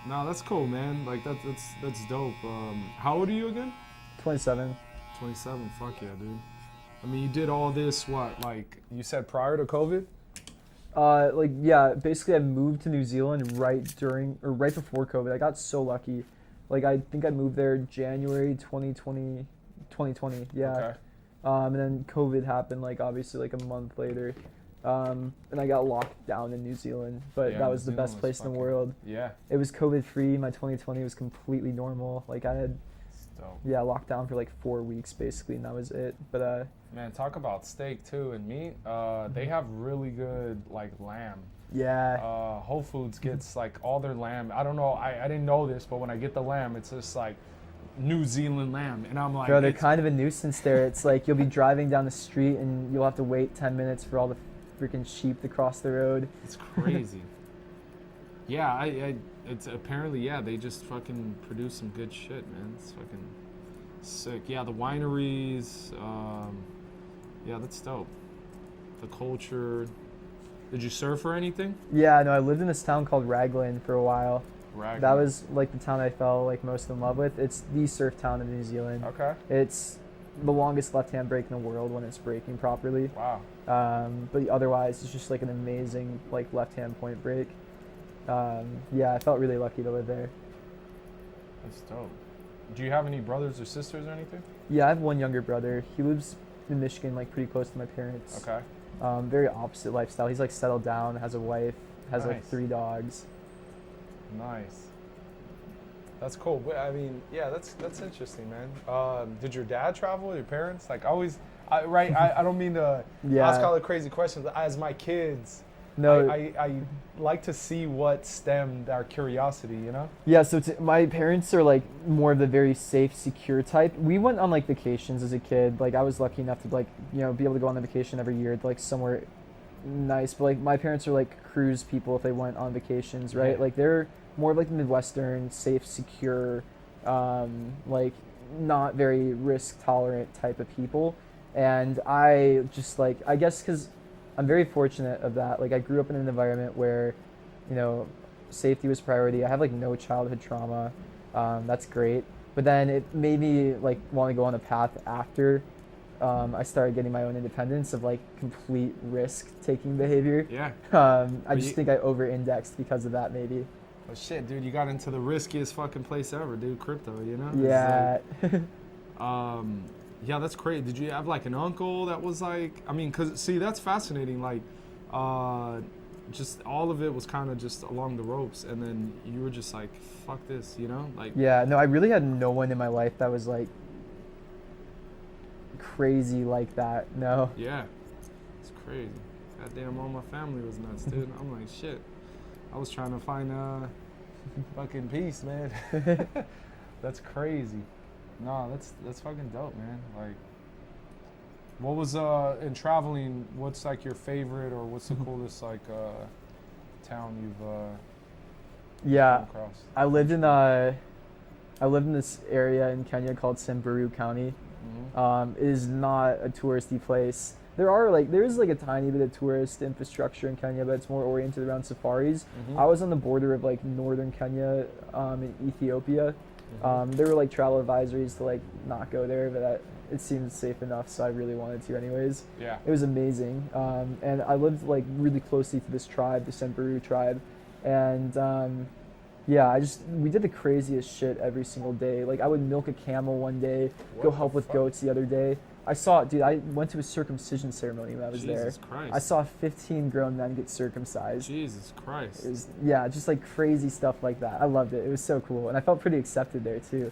no, that's cool, man. Like that's dope. How old are you again? 27. 27. Fuck yeah, dude. I mean, you did all this, what, like you said prior to COVID? Like yeah, basically I moved to New Zealand right before COVID. I got so lucky. Like I think I moved there January 2020. Yeah. Okay. And then COVID happened like obviously like a month later. And I got locked down in New Zealand, but Yeah, that was New the best Zealand place was in the fucking- world. Yeah. It was COVID free. My 2020 was completely normal. Like I had Dope. locked down for like 4 weeks basically, and that was it. But Man, talk about steak too and meat. They have really good like lamb. yeah. Whole Foods gets like all their lamb. I don't know. I didn't know this, but when I get the lamb, it's just like New Zealand lamb, and I'm like, Bro, they're kind of a nuisance there. It's like you'll be driving down the street and you'll have to wait 10 minutes for all the freaking sheep to cross the road. It's crazy. Yeah, it's apparently, yeah, they just fucking produce some good shit, man. It's fucking sick. Yeah, the wineries, yeah, that's dope. The culture. Did you surf or anything? Yeah, no, I lived in this town called Raglan for a while. Raglan. That was like the town I fell like most in love with. It's the surf town in New Zealand. Okay. It's the longest left-hand break in the world when it's breaking properly. Wow. But otherwise, it's just like an amazing like left-hand point break. Yeah, I felt really lucky to live there. That's dope. Do you have any brothers or sisters or anything? Yeah, I have one younger brother. He lives in Michigan, like pretty close to my parents. Okay. Very opposite lifestyle. He's like settled down, has a wife, has like Nice. 3 dogs. Nice. That's cool. But I mean, yeah, that's interesting, man. Did your dad travel with your parents? Like, I don't mean to Yeah. ask all the crazy questions. But as my kids, No. I like to see what stemmed our curiosity, you know? Yeah, so my parents are like more of the very safe, secure type. We went on like vacations as a kid. Like I was lucky enough to like, you know, be able to go on a vacation every year to like somewhere nice. But like my parents are like cruise people if they went on vacations, right? Yeah. Like they're more of like Midwestern, safe, secure, like not very risk tolerant type of people. And I just like, I guess because I'm very fortunate of that. Like I grew up in an environment where, you know, safety was priority. I have like no childhood trauma. That's great. But then it made me like want to go on a path after I started getting my own independence of like complete risk taking behavior. Yeah. I just think I over indexed because of that maybe. Oh shit, dude, you got into the riskiest fucking place ever, dude. Crypto, you know? Yeah. It's like, yeah, that's crazy. Did you have like an uncle that was like, I mean, cause see, that's fascinating. Like, just all of it was kind of just along the ropes, and then you were just like, fuck this, you know? Like, Yeah, no, I really had no one in my life that was like crazy like that. No. yeah, it's crazy. Goddamn, all my family was nuts, dude. I'm like, shit. I was trying to find fucking peace, man. That's crazy. No, that's fucking dope, man. Like, what was in traveling? What's like your favorite, or what's the coolest like town you've Yeah. come across? I lived in this area in Kenya called Samburu County. Mm-hmm. It is not a touristy place. There is like a tiny bit of tourist infrastructure in Kenya, but it's more oriented around safaris. Mhm. I was on the border of like northern Kenya, in Ethiopia. Mhm. There were like travel advisories to like not go there, but it seemed safe enough, so I really wanted to anyways. Yeah. It was amazing, and I lived like really closely to this tribe, the Samburu tribe, and yeah, we did the craziest shit every single day. Like I would milk a camel one day, go What help the with fuck? goats the other day. I went to a circumcision ceremony when I was there. Jesus Christ. I saw 15 grown men get circumcised. Jesus Christ. It was, yeah, just like crazy stuff like that. I loved it. It was so cool, and I felt pretty accepted there too.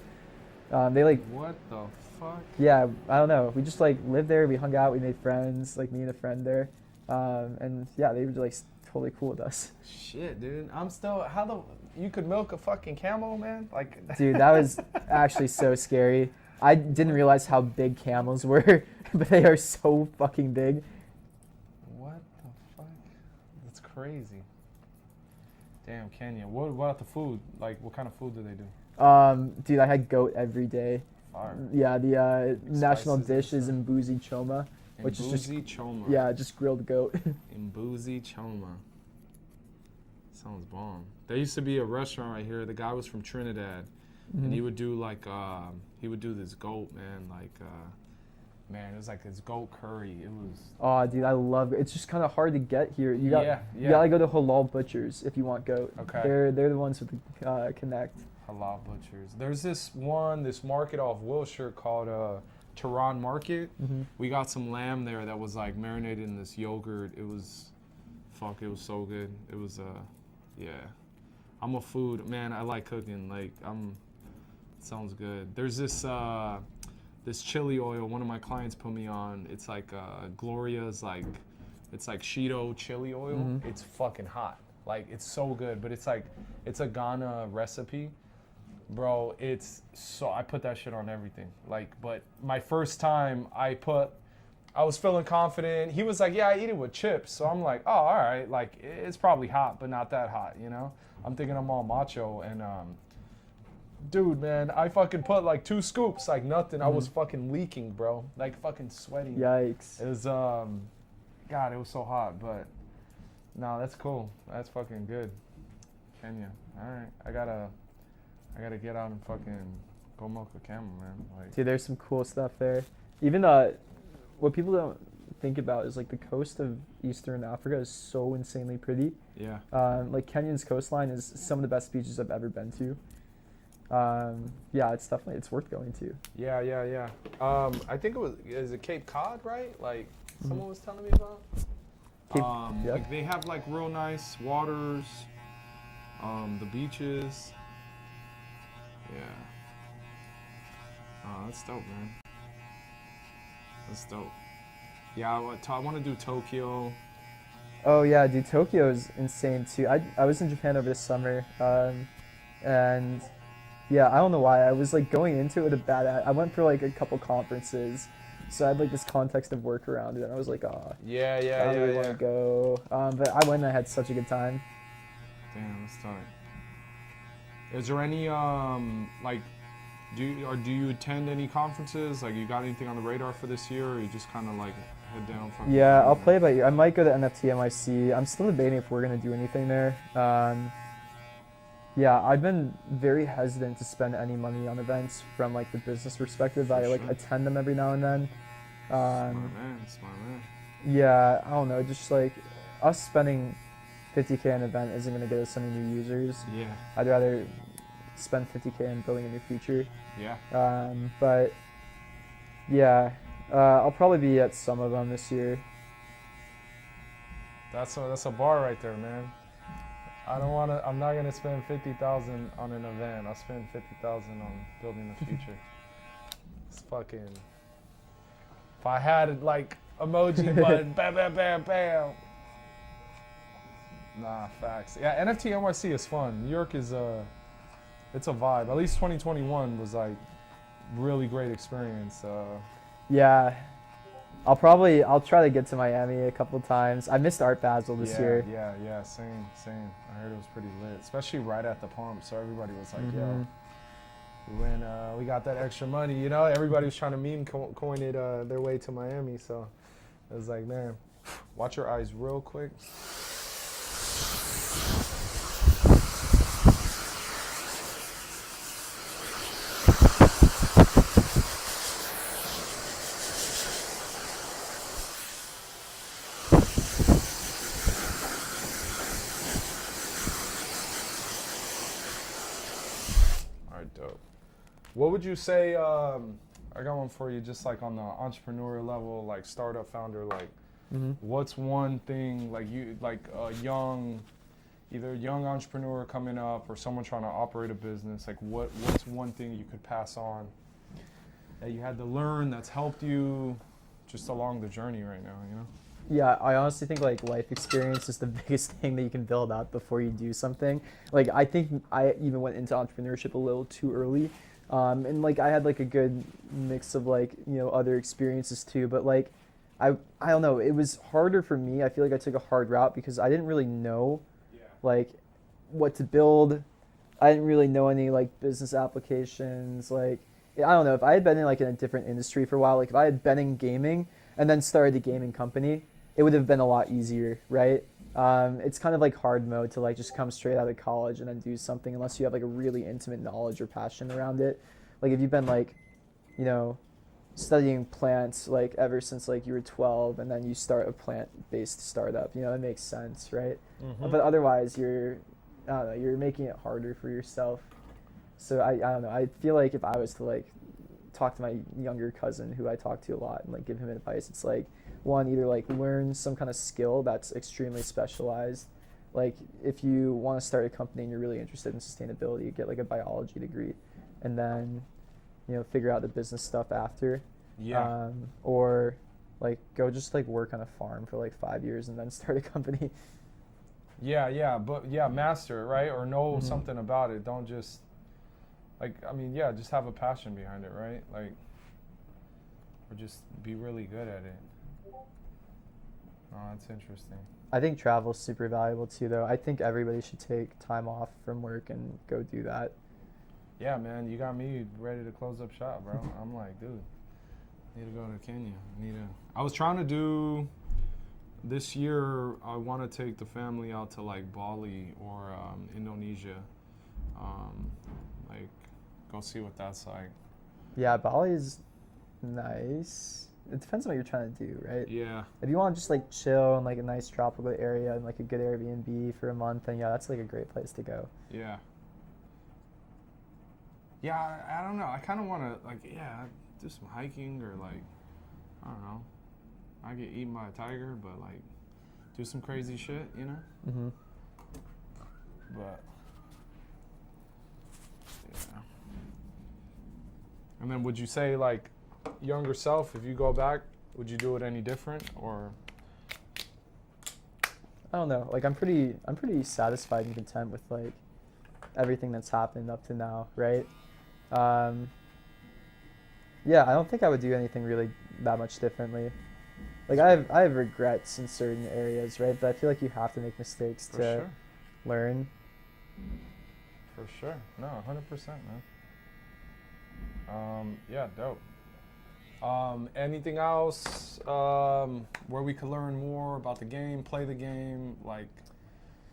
They like, What the fuck? yeah, I don't know. We just like lived there. We hung out. We made friends. Like me and a friend there, and yeah, they were like totally cool with us. Shit, dude. I'm still. You could milk a fucking camel, man? Like. Dude, that was actually so scary. I didn't realize how big camels were, but they are so fucking big. What the fuck? That's crazy. Damn, Kenya. What about the food? Like, what kind of food do they do? Dude, I had goat every day. Fire. Yeah, the national Spices and dish is stuff. mbuzi choma, which is just Mbuzi choma. yeah, just grilled goat. Mbuzi choma. Sounds bomb. There used to be a restaurant right here. The guy was from Trinidad, and he would do like this goat, man. Like, man, it was like this goat curry. It was. Oh, dude, I love it. It's just kind of hard to get here. You Yeah. gotta go to halal butchers if you want goat. Okay. They're the ones with the connect. Halal butchers. There's this market off Wilshire called Tehran Market. Mm-hmm. We got some lamb there that was like marinated in this yogurt. It was so good. It was yeah. I'm a food man. I like cooking. Like sounds good. There's this chili oil one of my clients put me on. It's like Gloria's it's like Cheeto chili oil. Mhm. It's fucking hot. Like it's so good, but it's a Ghana recipe. Bro, I put that shit on everything. Like, but my first time I was feeling confident. He was like, yeah, I eat it with chips. So I'm like, oh, all right. Like, it's probably hot, but not that hot, you know? I'm thinking I'm all macho. And, dude, man, I fucking put like 2 scoops, like nothing. I was fucking leaking, bro. Like, fucking sweating. Yikes. It was, God, it was so hot. But, no, that's cool. That's fucking good. Kenya. All right. I gotta get out and fucking go milk a camel, man. Like, Dude, there's some cool stuff there. Even what people don't think about is like the coast of Eastern Africa is so insanely pretty. yeah. Like Kenyan's coastline is some of the best beaches I've ever been to. Yeah, it's worth going to. Yeah. I think is it Cape Cod, right? Like someone was telling me about. Yeah. Like they have like real nice waters, the beaches. Yeah. Oh, that's dope, man. That's dope. Yeah, I want to do Tokyo. Oh yeah, dude, Tokyo is insane too. I was in Japan over the summer, and yeah, I don't know why. I was like going into it with a I went for like a couple conferences, so I had like this context of work around it, and I was like, oh, Yeah, I don't really want to go. But I went and I had such a good time. Damn, that's tight. Is there any like, do you attend any conferences? Like, you got anything on the radar for this year, or you just kind of like head down from? Yeah, I'll play it by ear. I might go to NFT NYC. I'm still debating if we're gonna do anything there. Yeah, I've been very hesitant to spend any money on events from like the business perspective. I like attend them every now and then. Smart man. Yeah, I don't know. Just like us spending 50K on an event isn't gonna get us any new users. Yeah. I'd rather spend 50K on building a new feature. Yeah. But yeah, I'll probably be at some of them this year. That's a bar right there, man. I'm not gonna spend 50,000 on an event. I'll spend 50,000 on building a future. It's fucking. If I had like emoji button, bam, bam, bam, bam. Nah, facts. Yeah, NFT NYC is fun. New York is it's a vibe. At least 2021 was like really great experience. Yeah, I'll try to get to Miami a couple times. I missed Art Basel this year. Yeah, same. I heard it was pretty lit, especially right at the pump. So everybody was like, yo, when we got that extra money, you know, everybody was trying to meme coin it their way to Miami. So it was like, man, watch your eyes real quick. Dope. What would you say? I got one for you, just like on the entrepreneur level, like startup founder. Like, what's one thing like you like either a young entrepreneur coming up or someone trying to operate a business? Like, what's one thing you could pass on that you had to learn that's helped you just along the journey right now? You know. Yeah, I honestly think like life experience is the biggest thing that you can build up before you do something. Like I think I even went into entrepreneurship a little too early, and like I had like a good mix of like other experiences too. But like I don't know, it was harder for me. I feel like I took a hard route because I didn't really know like what to build. I didn't really know any like business applications. Like I don't know, if I had been in like in a different industry for a while, like if I had been in gaming and then started a gaming company, it would have been a lot easier, right? It's kind of like hard mode to like just come straight out of college and then do something unless you have like a really intimate knowledge or passion around it. Like if you've been like, studying plants like ever since like you were 12 and then you start a plant-based startup, it makes sense, right? But otherwise you're making it harder for yourself. So I don't know. I feel like if I was to like talk to my younger cousin who I talk to a lot and like give him advice, it's like, one, either like learn some kind of skill that's extremely specialized. Like if you want to start a company and you're really interested in sustainability, get like a biology degree and then, figure out the business stuff after. Yeah. Or like go just like work on a farm for like 5 years and then start a company. Yeah, but master it, right? Or know something about it. Don't just just have a passion behind it, right? Like, or just be really good at it. Oh, that's interesting. I think travel's super valuable too, though. I think everybody should take time off from work and go do that. Yeah, man, you got me ready to close up shop, bro. I'm like, dude, need to go to Kenya. I was trying to do this year. I want to take the family out to like Bali or Indonesia, like go see what that's like. Yeah, Bali's nice. It depends on what you're trying to do, right? Yeah. If you want to just like chill in like a nice tropical area and like a good Airbnb for a month, then yeah, that's like a great place to go. Yeah. Yeah, I don't know. I kind of want to do some hiking or like, I don't know. I get eaten by a tiger, but like, do some crazy shit, you know? Mm-hmm. But, yeah. And then would you say, like, younger self, if you go back, would you do it any different, or? I don't know. Like I'm pretty satisfied and content with like everything that's happened up to now, right? Yeah, I don't think I would do anything really that much differently. Like I have regrets in certain areas, right? But I feel like you have to make mistakes For to sure. learn. For sure. No, 100%, man. Yeah, dope. Anything else where we could learn more about the game, play the game? Like,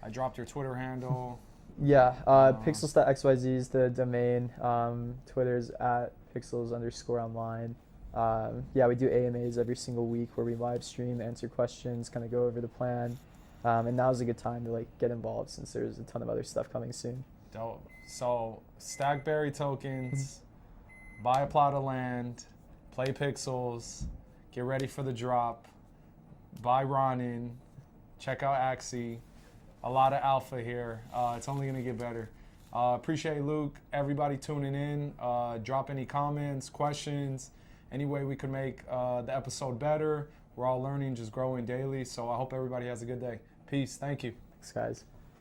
I dropped your Twitter handle. Yeah, pixels.xyz is the domain. Twitter's at pixels_online. Yeah, we do AMAs every single week where we live stream, answer questions, kind of go over the plan. And now's a good time to like get involved since there's a ton of other stuff coming soon. Dope. So, stack berry tokens, buy a plot of land, play Pixels, get ready for the drop, buy Ronin, check out Axie. A lot of alpha here. It's only going to get better. Appreciate Luke, everybody tuning in. Drop any comments, questions, any way we could make the episode better. We're all learning, just growing daily. So I hope everybody has a good day. Peace. Thank you. Thanks, guys.